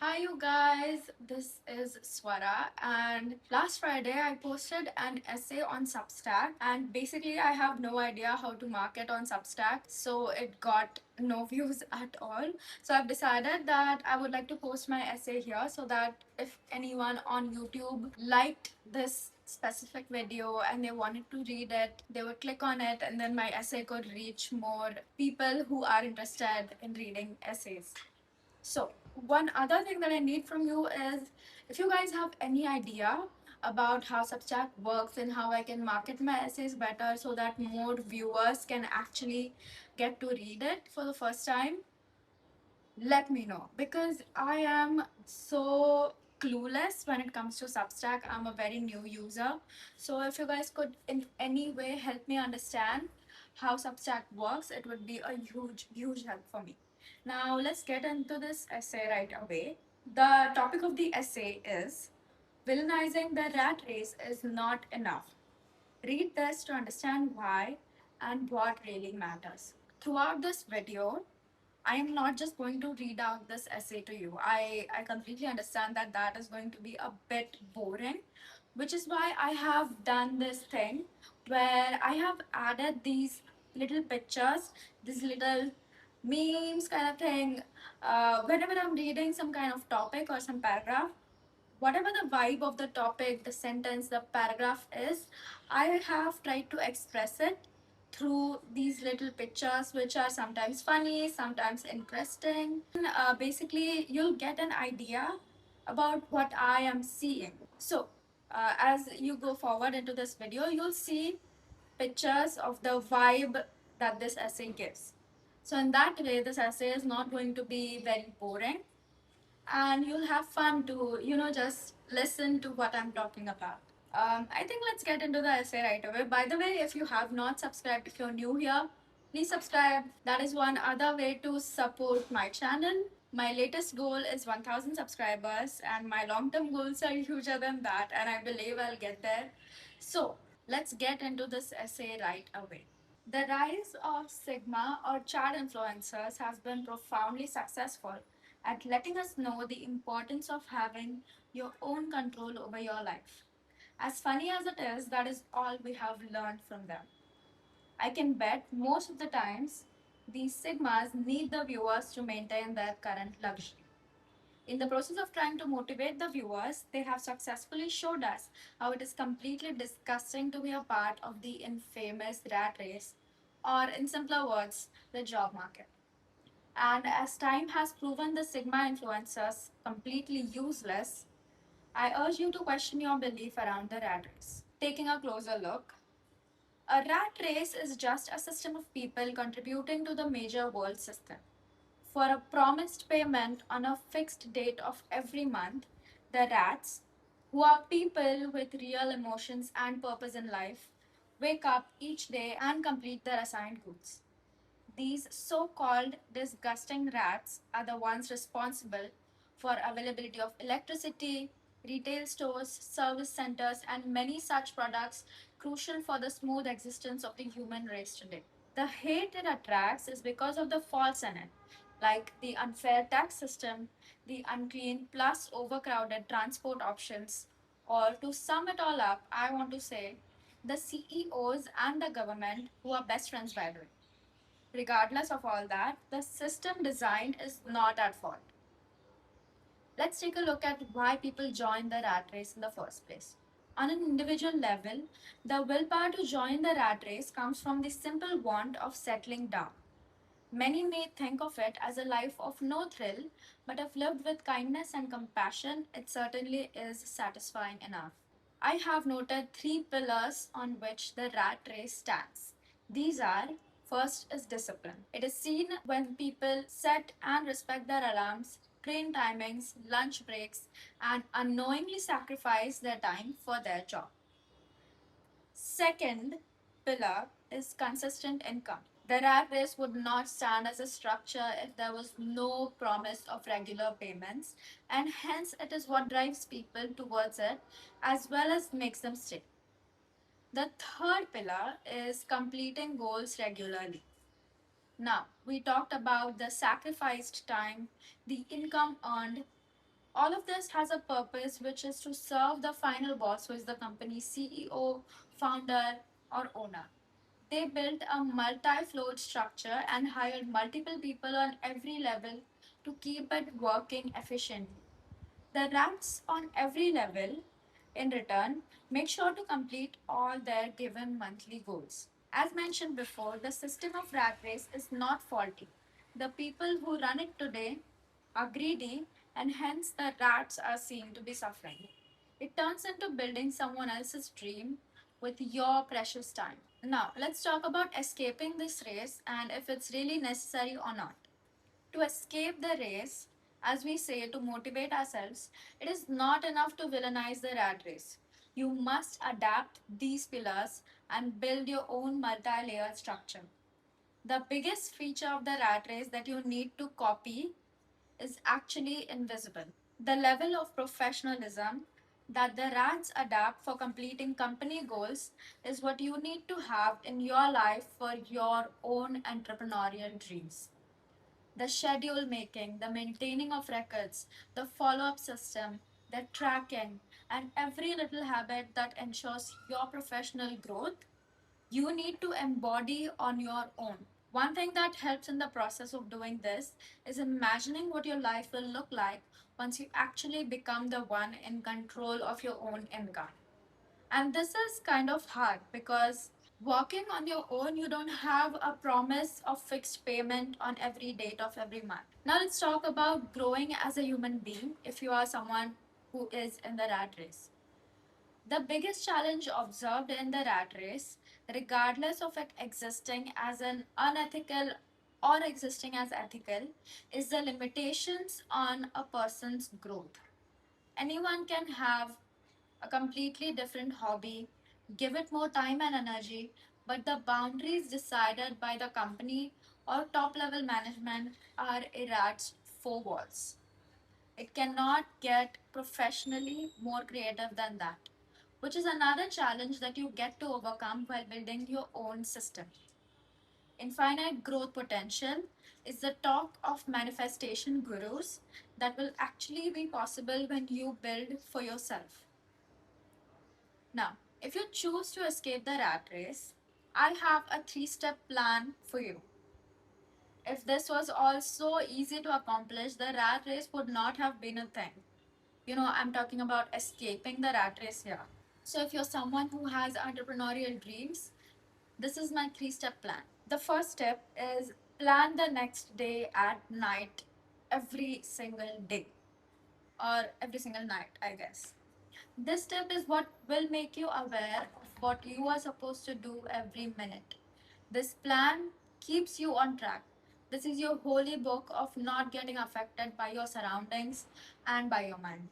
Hi, you guys. This is Swara, and last Friday I posted an essay on Substack. And basically, I have no idea how to market on Substack, so it got no views at all. So I've decided that I would like to post my essay here so that if anyone on YouTube liked this specific video and they wanted to read it, they would click on it, and then my essay could reach more people who are interested in reading essays. So, one other thing that I need from you is if you guys have any idea about how Substack works and how I can market my essays better so that more viewers can actually get to read it for the first time, let me know because I am so clueless when it comes to Substack. I'm a very new user. So if you guys could in any way help me understand how Substack works, it would be a huge help for me. Now let's get into this essay right away. The topic of the essay is villainizing the rat race is not enough. Read this to understand why and what really matters. Throughout this video, I am not just going to read out this essay to you. I completely understand that that is going to be a bit boring, which is why I have done this thing where I have added these little pictures, these little memes kind of thing. Whenever I'm reading some kind of topic or some paragraph, whatever the vibe of the topic, the sentence, the paragraph is, I have tried to express it through these little pictures, which are sometimes funny, sometimes interesting. Basically, you'll get an idea about what I am seeing. So, as you go forward into this video, you'll see pictures of the vibe that this essay gives. So, in that way, this essay is not going to be very boring and you'll have fun to, just listen to what I'm talking about. I think let's get into the essay right away. By the way, if you have not subscribed, if you're new here, please subscribe. That is one other way to support my channel. My latest goal is 1000 subscribers, and my long term goals are huger than that, and I believe I'll get there. So, let's get into this essay right away. The rise of Sigma or chat influencers has been profoundly successful at letting us know the importance of having your own control over your life. As funny as it is, that is all we have learned from them. I can bet most of the times these Sigmas need the viewers to maintain their current luxury. In the process of trying to motivate the viewers, they have successfully showed us how it is completely disgusting to be a part of the infamous rat race, or in simpler words, the job market. And as time has proven the Sigma influencers completely useless, I urge you to question your belief around the rat race. Taking a closer look, a rat race is just a system of people contributing to the major world system. For a promised payment on a fixed date of every month, the rats, who are people with real emotions and purpose in life, wake up each day and complete their assigned goods. These so called disgusting rats are the ones responsible for availability of electricity, retail stores, service centers, and many such products crucial for the smooth existence of the human race today. The hate it attracts is because of the faults in it, like the unfair tax system, the unclean plus overcrowded transport options, or to sum it all up, I want to say the CEOs and the government who are best friends by the way. Regardless of all that, the system design is not at fault. Let's take a look at why people join the rat race in the first place. On an individual level, the willpower to join the rat race comes from the simple want of settling down. Many may think of it as a life of no thrill, but if lived with kindness and compassion, it certainly is satisfying enough. I have noted three pillars on which the rat race stands. These are: first is discipline. It is seen when people set and respect their alarms, train timings, lunch breaks, and unknowingly sacrifice their time for their job. Second pillar is consistent income. The rat race would not stand as a structure if there was no promise of regular payments, and hence it is what drives people towards it as well as makes them stay. The third pillar is completing goals regularly. Now, we talked about the sacrificed time, the income earned, All of this has a purpose, which is to serve the final boss, who is the company's CEO, founder, or owner. They built a multi flowed structure and hired multiple people on every level to keep it working efficiently. The rats on every level, in return, make sure to complete all their given monthly goals. As mentioned before, the system of rat race is not faulty. The people who run it today are greedy, and hence the rats are seen to be suffering. It turns into building someone else's dream with your precious time. Now, let's talk about escaping this race and if it's really necessary or not. To escape the race, as we say, to motivate ourselves, it is not enough to villainize the rat race. You must adapt these pillars and build your own multi layered structure. The biggest feature of the rat race that you need to copy is actually invisible. The level of professionalism that the rats adapt for completing company goals is what you need to have in your life for your own entrepreneurial dreams. The schedule making, the maintaining of records, the follow up system, the tracking, and every little habit that ensures your professional growth, you need to embody on your own. One thing that helps in the process of doing this is imagining what your life will look like once you actually become the one in control of your own income. And this is kind of hard because working on your own, you don't have a promise of fixed payment on every date of every month. Now, let's talk about growing as a human being if you are someone who is in the rat race. The biggest challenge observed in the rat race, regardless of it existing as an unethical or existing as ethical, is the limitations on a person's growth. Anyone can have a completely different hobby, give it more time and energy, but the boundaries decided by the company or top level management are Iraq's four walls. It cannot get professionally more creative than that, which is another challenge that you get to overcome while building your own system. Infinite growth potential is the talk of manifestation gurus that will actually be possible when you build for yourself. Now, if you choose to escape the rat race, I have a three-step plan for you. If this was all so easy to accomplish, the rat race would not have been a thing. I'm talking about escaping the rat race here. So, if you're someone who has entrepreneurial dreams, this is my three-step plan. The first step is plan the next day at night every single day or every single night, I guess. This step is what will make you aware of what you are supposed to do every minute. This plan keeps you on track. This is your holy book of not getting affected by your surroundings and by your mind.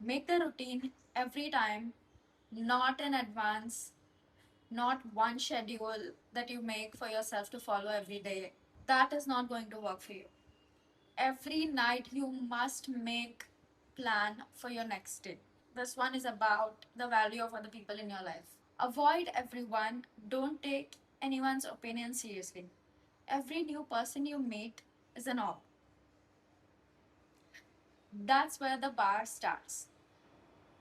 Make the routine every time, not in advance, not one schedule that you make for yourself to follow every day. That is not going to work for you. Every night you must make plan for your next day. This one is about the value of other people in your life. Avoid everyone. Don't take anyone's opinion seriously. Every new person you meet is an op. That's where the bar starts.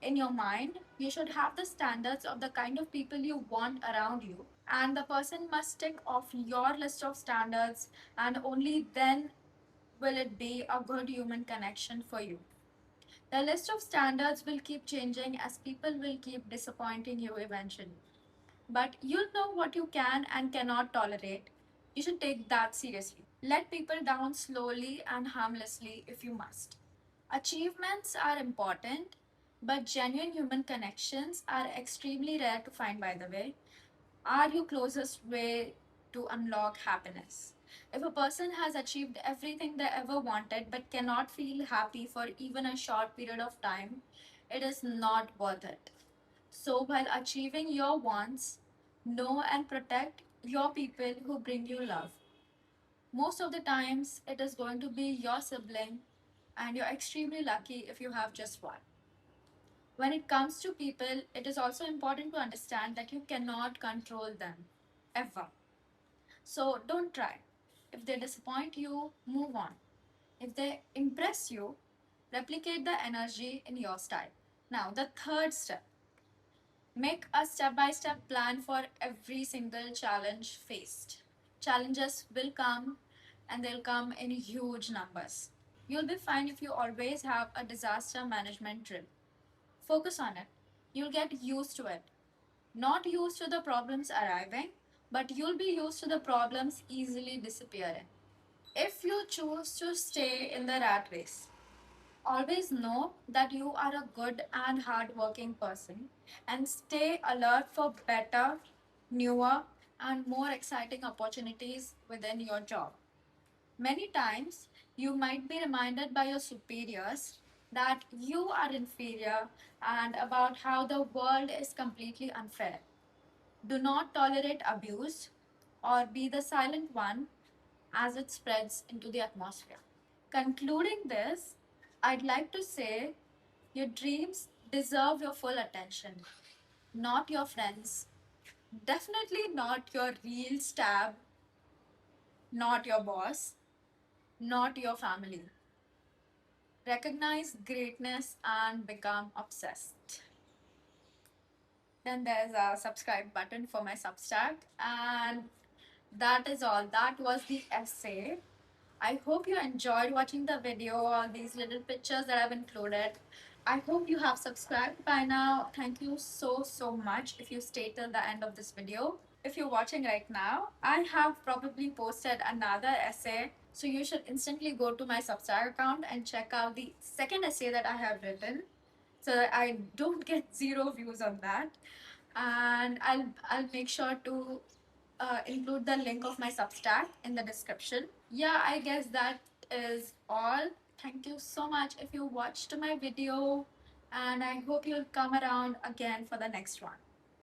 In your mind, you should have the standards of the kind of people you want around you, and the person must tick off your list of standards, and only then will it be a good human connection for you. The list of standards will keep changing as people will keep disappointing you eventually. But you'll know what you can and cannot tolerate. You should take that seriously. Let people down slowly and harmlessly if you must. Achievements are important, but genuine human connections are extremely rare to find, by the way. Are your closest way to unlock happiness? If a person has achieved everything they ever wanted but cannot feel happy for even a short period of time, it is not worth it. So, while achieving your wants, know and protect your people who bring you love. Most of the times, it is going to be your sibling, and you're extremely lucky if you have just one. When it comes to people, it is also important to understand that you cannot control them ever. So don't try. If they disappoint you, move on. If they impress you, Replicate the energy in your style. Now, the third step, make a step by step plan for every single challenge faced. Challenges will come and they'll come in huge numbers. You'll be fine if you always have a disaster management drill. Focus on it. You'll get used to it. Not used to the problems arriving, but you'll be used to the problems easily disappearing. If you choose to stay in the rat race, always know that you are a good and hardworking person and stay alert for better, newer, and more exciting opportunities within your job. Many times, you might be reminded by your superiors that you are inferior and about how the world is completely unfair. Do not tolerate abuse or be the silent one as it spreads into the atmosphere. Concluding this, I'd like to say your dreams deserve your full attention, not your friends. Definitely not your real stab, not your boss, not your family. Recognize greatness and become obsessed. Then there's a subscribe button for my Substack. And that is all. That was the essay. I hope you enjoyed watching the video, all these little pictures that I've included. I hope you have subscribed by now. Thank you so much if you stayed till the end of this video. If you're watching right now, I have probably posted another essay. So you should instantly go to my Substack account and check out the second essay that I have written so that I don't get zero views on that. And I'll make sure to include the link of my Substack in the description. Yeah, I guess that is all. Thank you so much if you watched my video, and I hope you'll come around again for the next one.